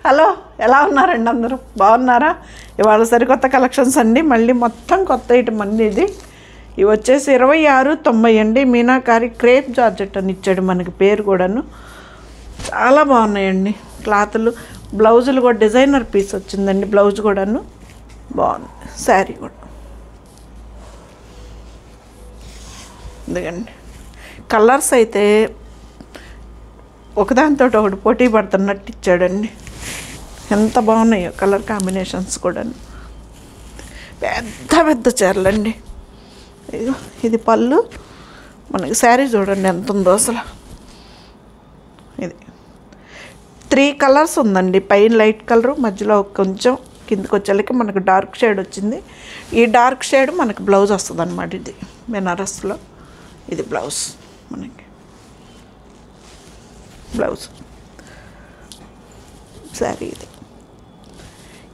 Hello, ఎలా ఉన్నారండి అందరూ? బాగున్నారా? ఇవాళ సరికొత్త కలెక్షన్స్ అండి. మళ్ళీ మొత్తం కొత్త ఐటమ్ అండి. ఇవి వచ్చేసి 2690 అండి. మీనాకారి క్రేప్ జార్జెట్ అని ఇచ్చాడు మనకి పేరు కూడాను. చాలా బాగున్నాయండి క్లాతులు. బ్లౌజులు కూడా డిజైనర్ పీస్ వచ్చిందండి. బ్లౌజ్ కూడాను బాగుంది. శారీ కూడా ఎందుకండి కలర్స్ అయితే ఒకదానితో ఒకటి పోటీ పడుతున్నట్టు ఇచ్చాడండి. ఎంత బాగున్నాయో కలర్ కాంబినేషన్స్ కూడా. పెద్ద పెద్ద చీరలండి. ఇది పళ్ళు. మనకి శారీ చూడండి ఎంత ఉందో అసలు. ఇది 3 కలర్స్ ఉందండి. పైన లైట్ కలరు, మధ్యలో కొంచెం కిందకి వచ్చేళ్ళకి మనకు డార్క్ షేడ్ వచ్చింది. ఈ డార్క్ షేడ్ మనకు బ్లౌజ్ వస్తుంది అన్నమాట. ఇది బెనారస్లో ఇది బ్లౌజ్. మనకి బ్లౌజ్ శారీ ఇది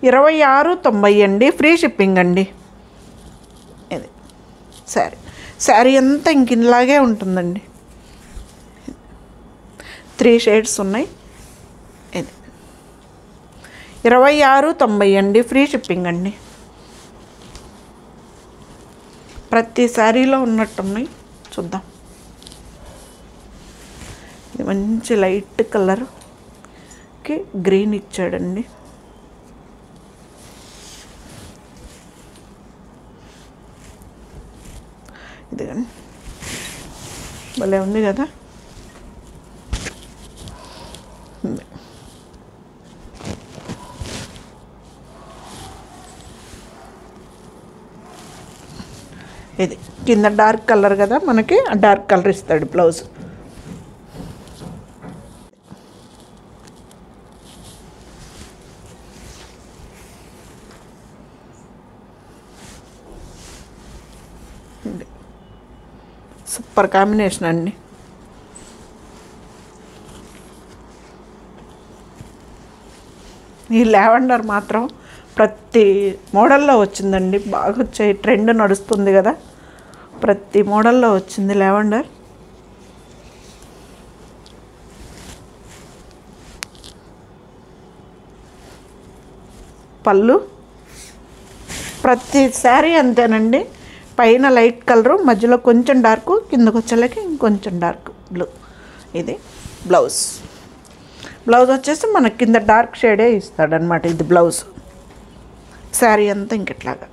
2690 అండి. ఫ్రీ షిప్పింగ్ అండి. ఇది శారీ అంతా ఇంక ఇలాగే ఉంటుందండి. 3 షేడ్స్ ఉన్నాయి. ఇది 2690 అండి. ఫ్రీ షిప్పింగ్ అండి. ప్రతి శారీలో ఉన్నట్టున్నాయి. చూద్దాం. ఇది మంచి లైట్ కలర్కి గ్రీన్ ఇచ్చాడండి. ఇది భలే ఉంది కదా. ఇది కింద డార్క్ కలర్ కదా, మనకి ఆ డార్క్ కలర్ ఇస్తాడు బ్లౌజ్. సూపర్ కాంబినేషన్ అండి. ఈ లావెండర్ మాత్రం ప్రతి మోడల్లో వచ్చిందండి. బాగా వచ్చాయి. ట్రెండ్ నడుస్తుంది కదా, ప్రతి మోడల్లో వచ్చింది లావెండర్. పళ్ళు ప్రతి శారీ అంతేనండి. పైన లైట్ కలరు, మధ్యలో కొంచెం డార్క్, కిందకు వచ్చేళ్ళకి ఇంకొంచెం డార్క్ బ్లూ. ఇది బ్లౌజ్. బ్లౌజ్ వచ్చేసి మనకి కింద డార్క్ షేడే ఇస్తాడనమాట. ఇది బ్లౌజ్. శారీ అంతా ఇంకెట్లాగా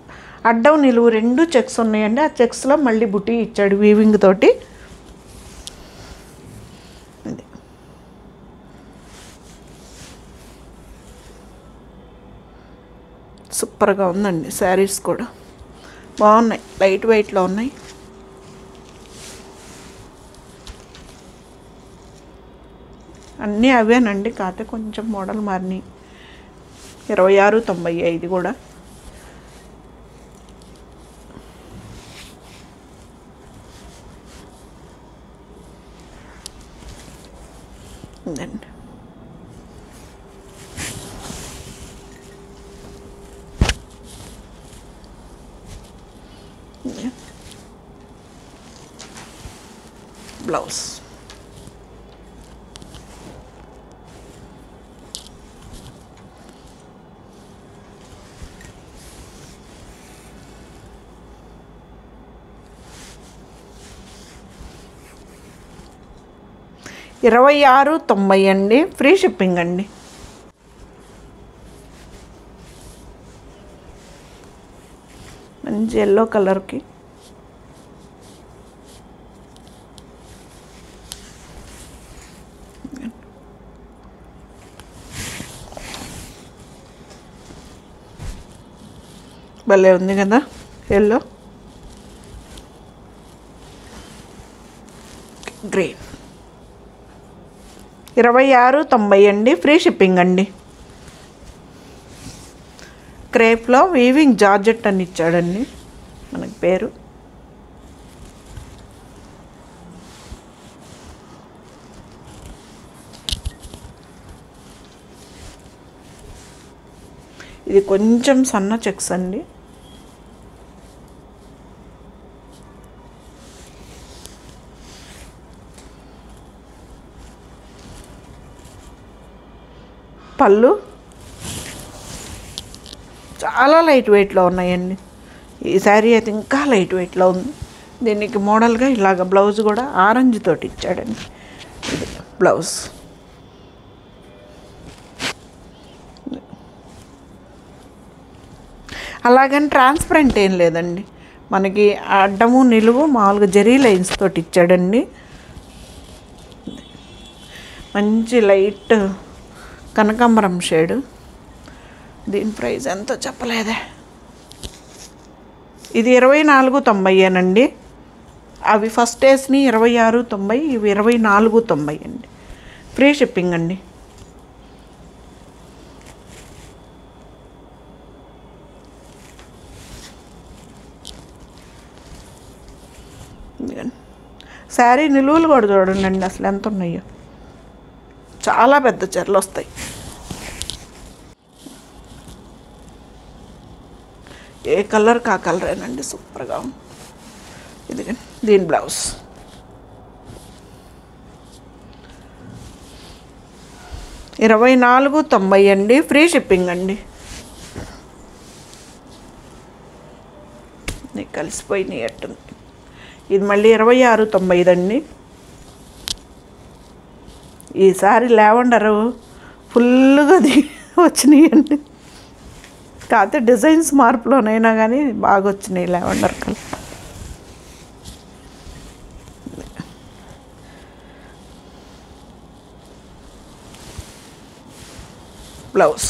అడ్డం నిలువు 2 చెక్స్ ఉన్నాయండి. ఆ చెక్స్లో మళ్ళీ బుటీ ఇచ్చాడు వీవింగ్ తోటి. ఇది సూపర్గా ఉందండి. శారీస్ కూడా బాగున్నాయి. లైట్ వెయిట్లో ఉన్నాయి. అన్నీ అవేనండి. కాకపోతే కొంచెం మోడల్ మారినాయి. 2690 ఇది కూడా. ఇదండి బ్లౌజ్. $26.90 అండి. ఫ్రీ షిప్పింగ్ అండి. మంచి ఎల్లో కలర్కి భలే ఉంది కదా ఎల్లో గ్రీన్. 26.90 అండి. ఫ్రీ షిప్పింగ్ అండి. క్రేప్లో వీవింగ్ జార్జెట్ అని ఇచ్చాడండి మనకి పేరు. ఇది కొంచెం సన్న చెక్స్ అండి. పళ్ళు చాలా లైట్ వెయిట్లో ఉన్నాయండి. ఈ శారీ అయితే ఇంకా లైట్ వెయిట్లో ఉంది. దీనికి మోడల్గా ఇలాగ బ్లౌజ్ కూడా ఆరెంజ్ తోటి ఇచ్చాడండి. ఇది బ్లౌజ్. అలాగని ట్రాన్స్పరెంట్ ఏం లేదండి, మనకి అడ్డము నిలువు మామూలుగా జరీ లైన్స్ తోటి ఇచ్చాడండి. మంచి లైట్ కనకాంబరం షేడు. దీని ప్రైస్ ఎంతో చెప్పలేదే. ఇది 24.90 అవి ఫస్ట్ వేసినవి 26.90, ఇవి 24.90 అండి. ఫ్రీ షిప్పింగ్ అండి. శారీ నిలువులు కూడా చూడండి అసలు ఎంత ఉన్నాయో. చాలా పెద్ద చీరలు వస్తాయి. ఏ కలర్ కా కలరేనండి, సూపర్గా ఉంది. ఇది దీని బ్లౌజ్. $24.90 అండి. ఫ్రీ షిప్పింగ్ అండి. నీకు కలిసిపోయినట్టుంది. ఇది మళ్ళీ 26.90 అండి. ఈసారి లావెండరు ఫుల్గా వచ్చినాయండి. కాకపోతే డిజైన్స్ మార్పులోనైనా కానీ బాగా వచ్చినాయి లావెండర్ కలర్. బ్లౌజ్.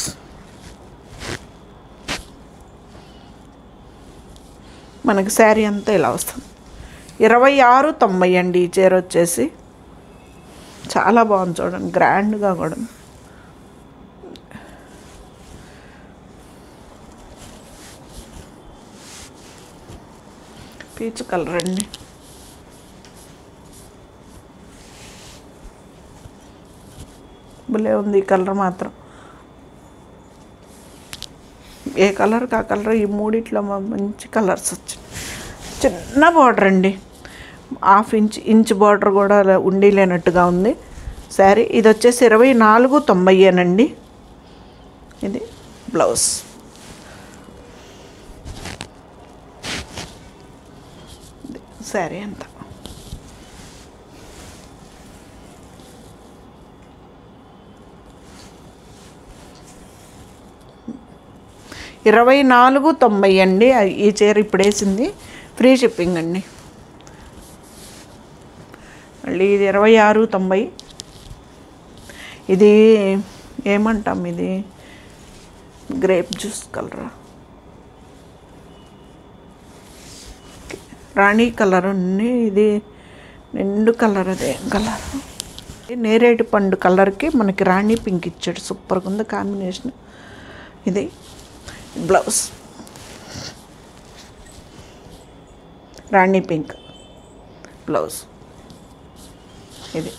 మనకి శారీ అంతా ఇలా వస్తుంది. 26.90 అండి ఈ చీర వచ్చేసి. చాలా బాగుంది చూడండి, గ్రాండ్గా కూడా. పీచ్ కలర్ అండి. భలే ఉంది ఈ కలర్ మాత్రం. ఏ కలర్ కా కలర్, ఈ మూడిట్లో మంచి కలర్స్ వచ్చాయి. చిన్న బార్డర్ అండి, 1/2 ఇంచ్ బార్డర్ కూడా ఉండి లేనట్టుగా ఉంది శారీ. ఇది వచ్చేసి 24.90 అండి. ఇది బ్లౌజ్. శారీ అంతా $24.90 అండి. ఈ చీర ఇప్పుడు వేసింది. ఫ్రీ షిప్పింగ్ అండి. మళ్ళీ ఇది 26.90. ఇది ఏమంటాం, ఇది గ్రేప్ జ్యూస్ కలర్, రాణి కలర్ ఉంది. ఇది నిండు కలర్. అదే కలర్ నేరేడు పండు కలర్కి మనకి రాణి పింక్ ఇచ్చాడు. సూపర్గా ఉంది కాంబినేషన్. ఇది బ్లౌజ్. రాణి పింక్ బ్లౌజ్. ఇది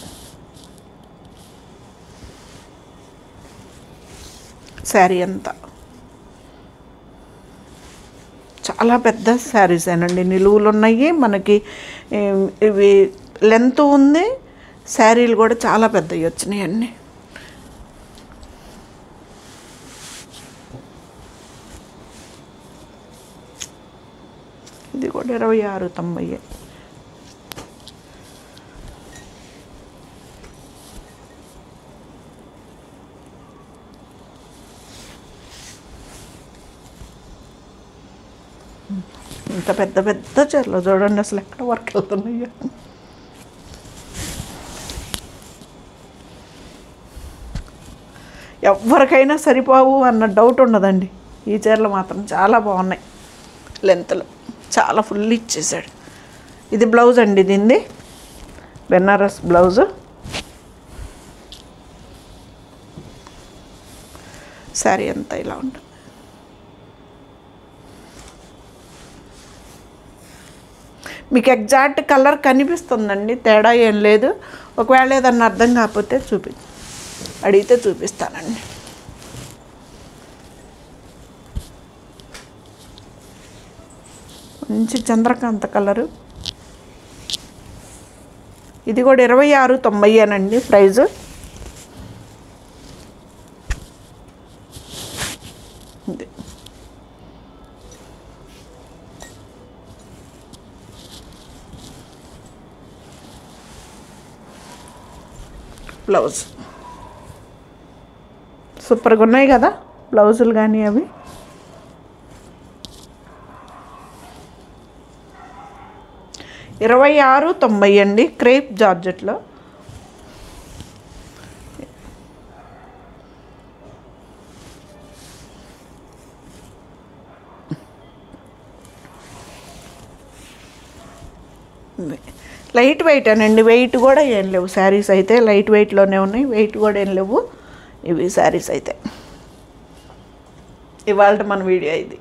శారీ అంతా చాలా పెద్ద శారీసేనండి. నిలువులు ఉన్నాయి మనకి. ఇవి లెంత్ ఉంది. శారీలు కూడా చాలా పెద్దవి వచ్చినాయి అన్నీ. ఇది కూడా 26.90. ఇంత పెద్ద పెద్ద చీరలు చూడండి అసలు ఎక్కడ వర్క్ వెళ్తున్నాయో. ఎవరికైనా సరిపోవు అన్న డౌట్ ఉండదండి. ఈ చీరలు మాత్రం చాలా బాగున్నాయి. లెంత్లో చాలా ఫుల్ ఇచ్చేసాడు. ఇది బ్లౌజ్ అండి. దీనిది బెనారస్ బ్లౌజు. శారీ అంతా ఇలా ఉంటుంది. మీకు ఎగ్జాక్ట్ కలర్ కనిపిస్తుందండి, తేడా ఏం లేదు. ఒకవేళ ఏదన్నా అర్థం కాకపోతే అడిగితే చూపిస్తానండి. మంచి చంద్రకాంత కలరు. ఇది కూడా 26.90 ప్రైజు. ఇది బ్లౌజ్ సూపర్గా ఉన్నాయి కదా బ్లౌజులు కానీ అవి. $26.90 అండి క్రేప్ జార్జెట్లో. లైట్ వెయిట్ అనండి, వెయిట్ కూడా ఏం లేవు శారీస్ అయితే. లైట్ వెయిట్లోనే ఉన్నాయి, వెయిట్ కూడా ఏం లేవు ఇవి శారీస్ అయితే. ఇవాళ మన వీడియో ఇది.